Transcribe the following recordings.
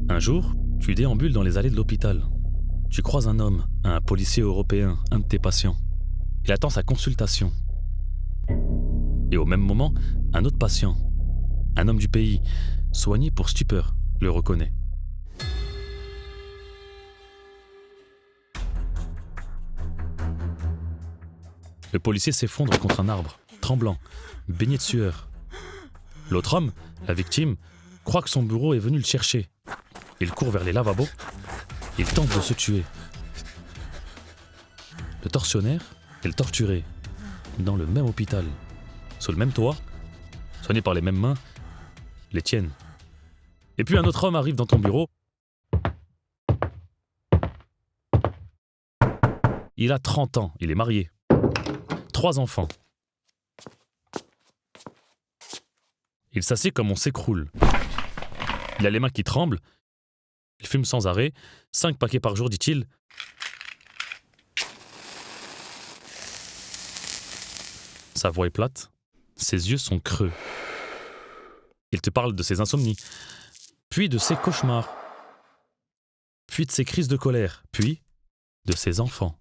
Un jour, tu déambules dans les allées de l'hôpital. Tu croises un homme, un policier européen, un de tes patients. Il attend sa consultation. Et au même moment, un autre patient, un homme du pays, soigné pour stupeur, le reconnaît. Le policier s'effondre contre un arbre, tremblant, baigné de sueur. L'autre homme, la victime, croit que son bourreau est venu le chercher. Il court vers les lavabos. Il tente de se tuer. Le tortionnaire et le torturé, dans le même hôpital, sous le même toit, soigné par les mêmes mains, les tiennes. Et puis un autre homme arrive dans ton bureau. Il a 30 ans, il est marié. 3 enfants. Il s'assied comme on s'écroule. Il a les mains qui tremblent. Il fume sans arrêt. 5 paquets par jour, dit-il. Sa voix est plate. Ses yeux sont creux. Il te parle de ses insomnies, puis de ses cauchemars, puis de ses crises de colère, puis de ses enfants.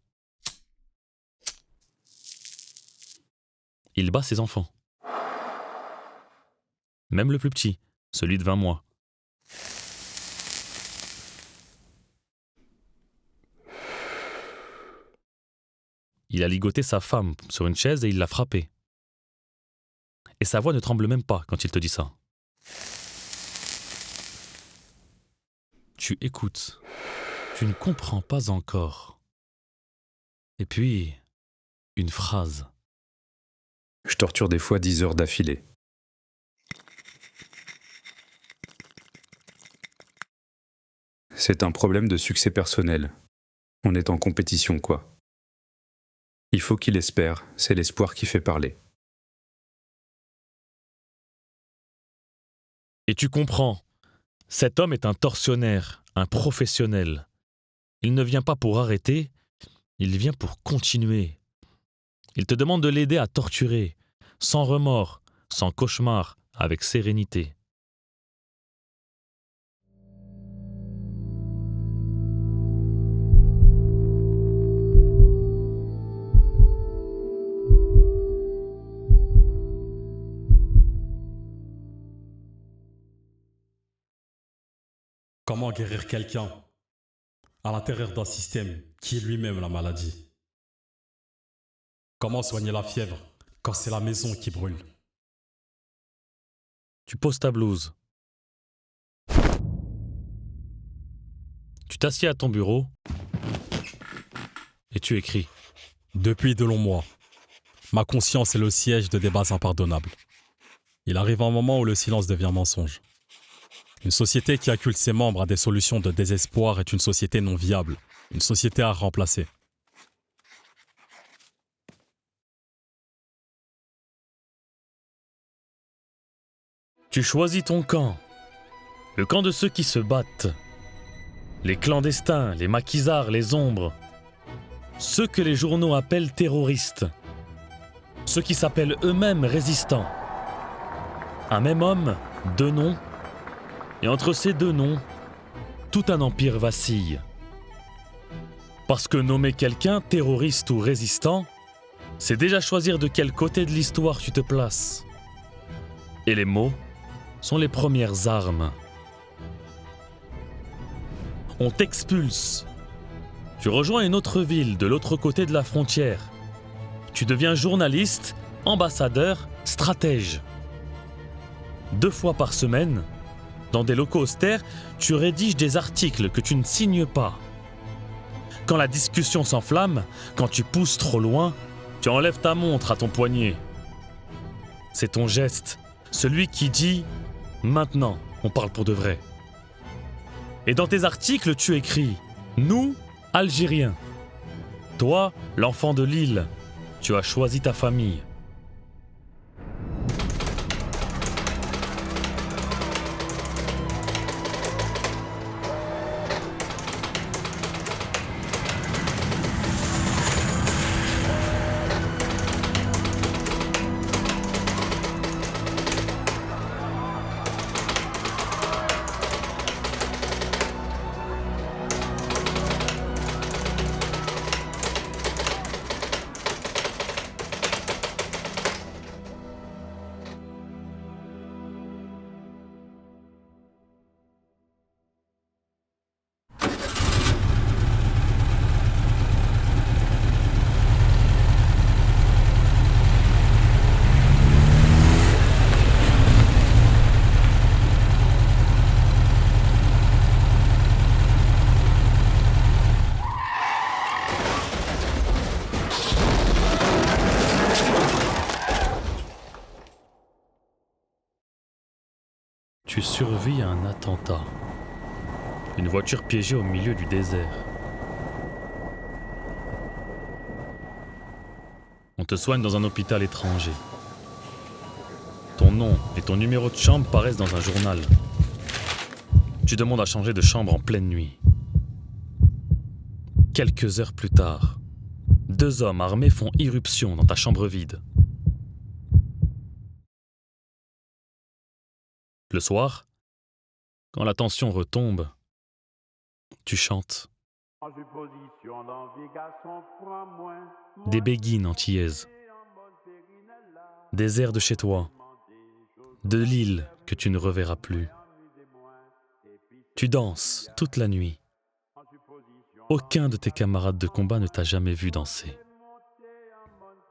Il bat ses enfants. Même le plus petit, celui de 20 mois. Il a ligoté sa femme sur une chaise et il l'a frappée. Et sa voix ne tremble même pas quand il te dit ça. Tu écoutes. Tu ne comprends pas encore. Et puis, une phrase. Je torture des fois 10 heures d'affilée. C'est un problème de succès personnel. On est en compétition, quoi. Il faut qu'il espère, c'est l'espoir qui fait parler. Et tu comprends, cet homme est un tortionnaire, un professionnel. Il ne vient pas pour arrêter, il vient pour continuer. Il te demande de l'aider à torturer, sans remords, sans cauchemar, avec sérénité. Comment guérir quelqu'un à l'intérieur d'un système qui est lui-même la maladie? Comment soigner la fièvre quand c'est la maison qui brûle? Tu poses ta blouse. Tu t'assieds à ton bureau et tu écris. Depuis de longs mois, ma conscience est le siège de débats impardonnables. Il arrive un moment où le silence devient mensonge. Une société qui accule ses membres à des solutions de désespoir est une société non viable, une société à remplacer. Tu choisis ton camp, le camp de ceux qui se battent, les clandestins, les maquisards, les ombres, ceux que les journaux appellent terroristes, ceux qui s'appellent eux-mêmes résistants. Un même homme, 2 noms, et entre ces 2 noms, tout un empire vacille. Parce que nommer quelqu'un terroriste ou résistant, c'est déjà choisir de quel côté de l'histoire tu te places. Et les mots sont les premières armes. On t'expulse. Tu rejoins une autre ville de l'autre côté de la frontière. Tu deviens journaliste, ambassadeur, stratège. 2 fois par semaine, dans des locaux austères, tu rédiges des articles que tu ne signes pas. Quand la discussion s'enflamme, quand tu pousses trop loin, tu enlèves ta montre à ton poignet. C'est ton geste, celui qui dit « Maintenant, on parle pour de vrai ». Et dans tes articles, tu écris « Nous, Algériens ». Toi, l'enfant de l'île, tu as choisi ta famille. survis à un attentat. Une voiture piégée au milieu du désert. On te soigne dans un hôpital étranger. Ton nom et ton numéro de chambre paraissent dans un journal. Tu demandes à changer de chambre en pleine nuit. Quelques heures plus tard, 2 hommes armés font irruption dans ta chambre vide. Le soir, quand la tension retombe, tu chantes. Des béguines antillaises. Des airs de chez toi. De l'île que tu ne reverras plus. Tu danses toute la nuit. Aucun de tes camarades de combat ne t'a jamais vu danser.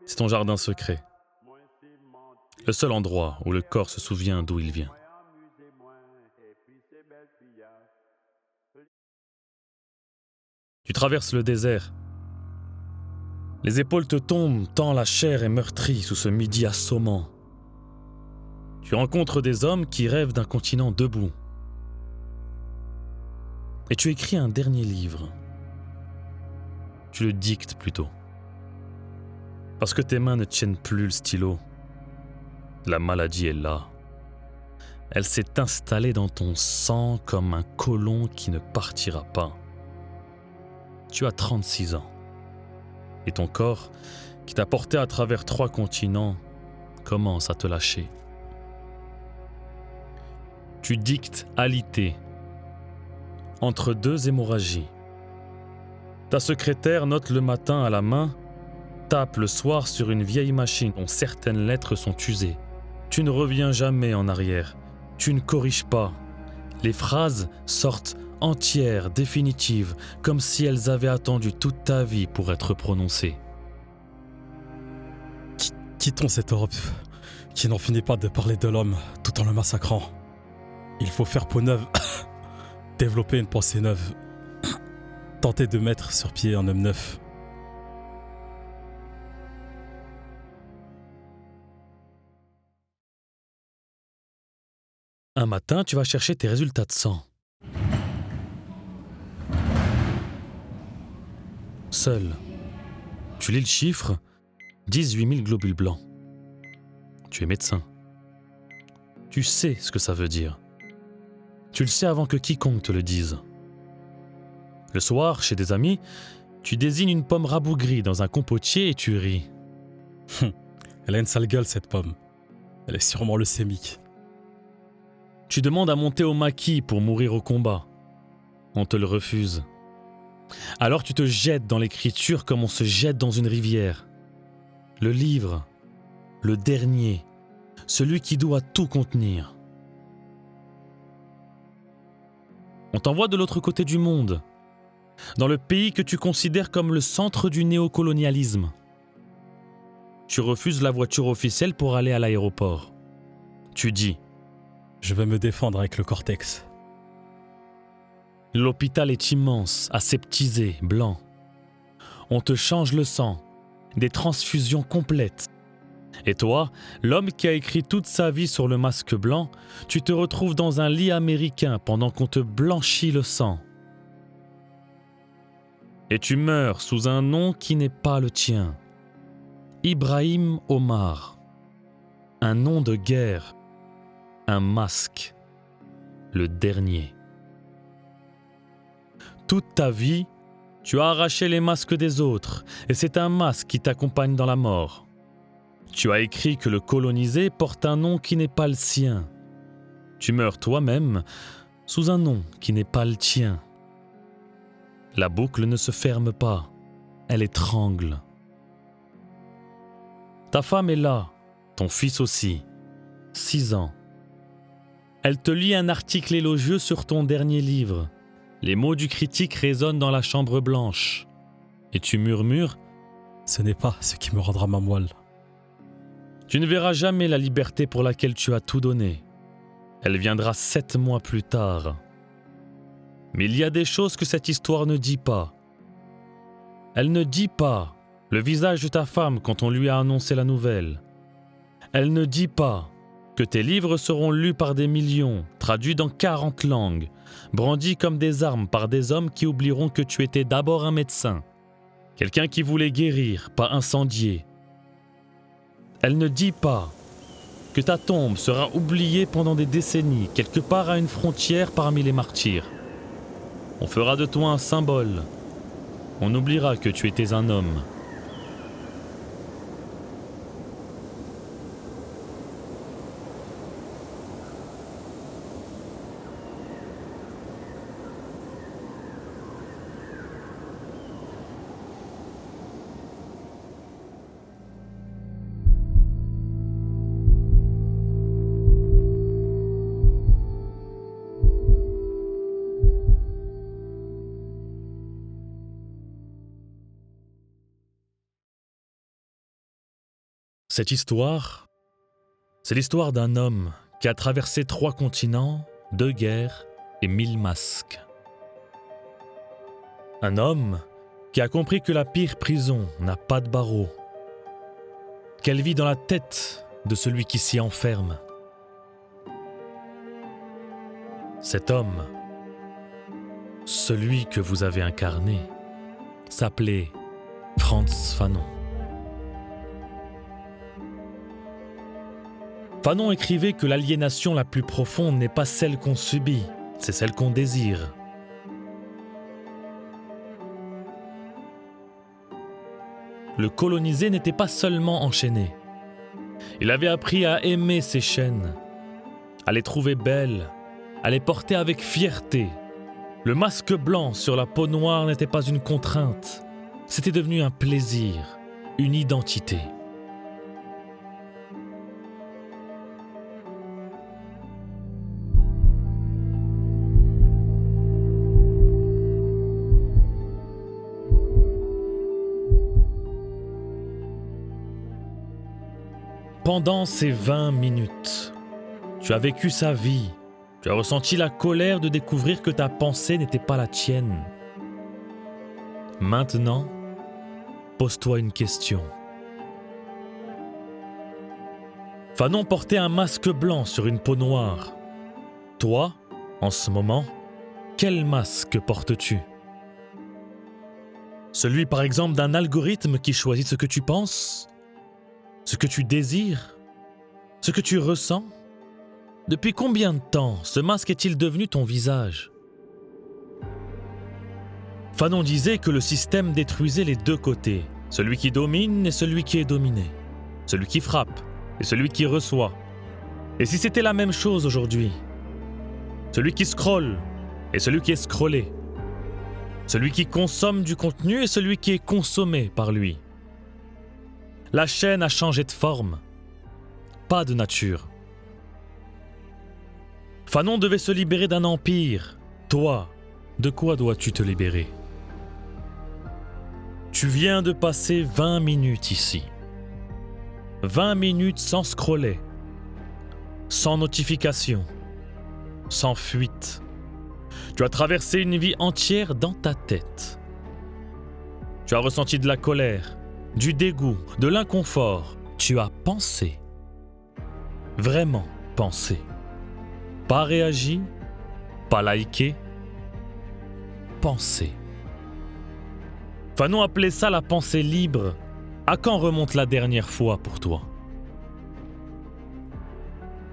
C'est ton jardin secret. Le seul endroit où le corps se souvient d'où il vient. Tu traverses le désert. Les épaules te tombent tant la chair est meurtrie sous ce midi assommant. Tu rencontres des hommes qui rêvent d'un continent debout. Et tu écris un dernier livre. Tu le dictes plutôt. Parce que tes mains ne tiennent plus le stylo. La maladie est là. Elle s'est installée dans ton sang comme un côlon qui ne partira pas. Tu as 36 ans. Et ton corps, qui t'a porté à travers 3 continents, commence à te lâcher. Tu dictes alité, entre 2 hémorragies. Ta secrétaire note le matin à la main, tape le soir sur une vieille machine dont certaines lettres sont usées. Tu ne reviens jamais en arrière, tu ne corriges pas. Les phrases sortent entières, définitives, comme si elles avaient attendu toute ta vie pour être prononcées. Quittons cette Europe qui n'en finit pas de parler de l'homme tout en le massacrant. Il faut faire peau neuve, développer une pensée neuve, tenter de mettre sur pied un homme neuf. Un matin, tu vas chercher tes résultats de sang. Seul. Tu lis le chiffre, 18 000 globules blancs. Tu es médecin. Tu sais ce que ça veut dire. Tu le sais avant que quiconque te le dise. Le soir, chez des amis, tu désignes une pomme rabougrie dans un compotier et tu ris. Elle a une sale gueule, cette pomme. Elle est sûrement leucémique. Tu demandes à monter au maquis pour mourir au combat. On te le refuse. Alors tu te jettes dans l'écriture comme on se jette dans une rivière. Le livre, le dernier, celui qui doit tout contenir. On t'envoie de l'autre côté du monde, dans le pays que tu considères comme le centre du néocolonialisme. Tu refuses la voiture officielle pour aller à l'aéroport. Tu dis « Je vais me défendre avec le cortex ». L'hôpital est immense, aseptisé, blanc. On te change le sang, des transfusions complètes. Et toi, l'homme qui a écrit toute sa vie sur le masque blanc, tu te retrouves dans un lit américain pendant qu'on te blanchit le sang. Et tu meurs sous un nom qui n'est pas le tien. Ibrahim Omar. Un nom de guerre. Un masque. Le dernier. Toute ta vie, tu as arraché les masques des autres, et c'est un masque qui t'accompagne dans la mort. Tu as écrit que le colonisé porte un nom qui n'est pas le sien. Tu meurs toi-même sous un nom qui n'est pas le tien. La boucle ne se ferme pas, elle étrangle. Ta femme est là, ton fils aussi, 6 ans. Elle te lit un article élogieux sur ton dernier livre. Les mots du critique résonnent dans la chambre blanche. Et tu murmures « Ce n'est pas ce qui me rendra ma moelle ». Tu ne verras jamais la liberté pour laquelle tu as tout donné. Elle viendra 7 mois plus tard. Mais il y a des choses que cette histoire ne dit pas. Elle ne dit pas le visage de ta femme quand on lui a annoncé la nouvelle. Elle ne dit pas que tes livres seront lus par des millions, traduits dans 40 langues, brandis comme des armes par des hommes qui oublieront que tu étais d'abord un médecin, quelqu'un qui voulait guérir, pas incendier. Elle ne dit pas que ta tombe sera oubliée pendant des décennies, quelque part à une frontière parmi les martyrs. On fera de toi un symbole. On oubliera que tu étais un homme. Cette histoire, c'est l'histoire d'un homme qui a traversé 3 continents, 2 guerres et 1000 masques. Un homme qui a compris que la pire prison n'a pas de barreaux, qu'elle vit dans la tête de celui qui s'y enferme. Cet homme, celui que vous avez incarné, s'appelait Frantz Fanon. Fanon écrivait que l'aliénation la plus profonde n'est pas celle qu'on subit, c'est celle qu'on désire. Le colonisé n'était pas seulement enchaîné. Il avait appris à aimer ses chaînes, à les trouver belles, à les porter avec fierté. Le masque blanc sur la peau noire n'était pas une contrainte, c'était devenu un plaisir, une identité. Pendant ces 20 minutes, tu as vécu sa vie, tu as ressenti la colère de découvrir que ta pensée n'était pas la tienne. Maintenant, pose-toi une question. Fanon portait un masque blanc sur une peau noire. Toi, en ce moment, quel masque portes-tu ? Celui par exemple d'un algorithme qui choisit ce que tu penses ? Ce que tu désires, ce que tu ressens. Depuis combien de temps ce masque est-il devenu ton visage ? Fanon disait que le système détruisait les 2 côtés, celui qui domine et celui qui est dominé, celui qui frappe et celui qui reçoit. Et si c'était la même chose aujourd'hui ? Celui qui scrolle et celui qui est scrollé, celui qui consomme du contenu et celui qui est consommé par lui. La chaîne a changé de forme, pas de nature. Fanon devait se libérer d'un empire. Toi, de quoi dois-tu te libérer ? Tu viens de passer 20 minutes ici. 20 minutes sans scroller, sans notification, sans fuite. Tu as traversé une vie entière dans ta tête. Tu as ressenti de la colère, du dégoût, de l'inconfort. Tu as pensé. Vraiment pensé. Pas réagi, pas liké. Pensé. Fanon appelait ça la pensée libre. À quand remonte la dernière fois pour toi ?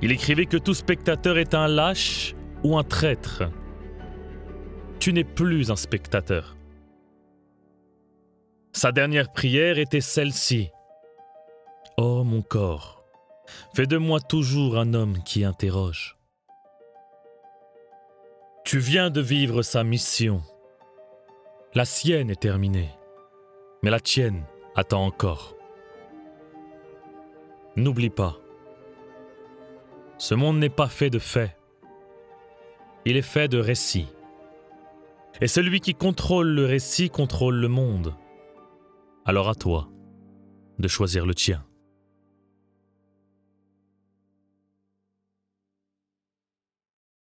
Il écrivait que tout spectateur est un lâche ou un traître. Tu n'es plus un spectateur. Sa dernière prière était celle-ci. « Oh mon corps, fais de moi toujours un homme qui interroge. » Tu viens de vivre sa mission. La sienne est terminée, mais la tienne attend encore. N'oublie pas, ce monde n'est pas fait de faits, il est fait de récits. Et celui qui contrôle le récit contrôle le monde. Alors à toi de choisir le tien.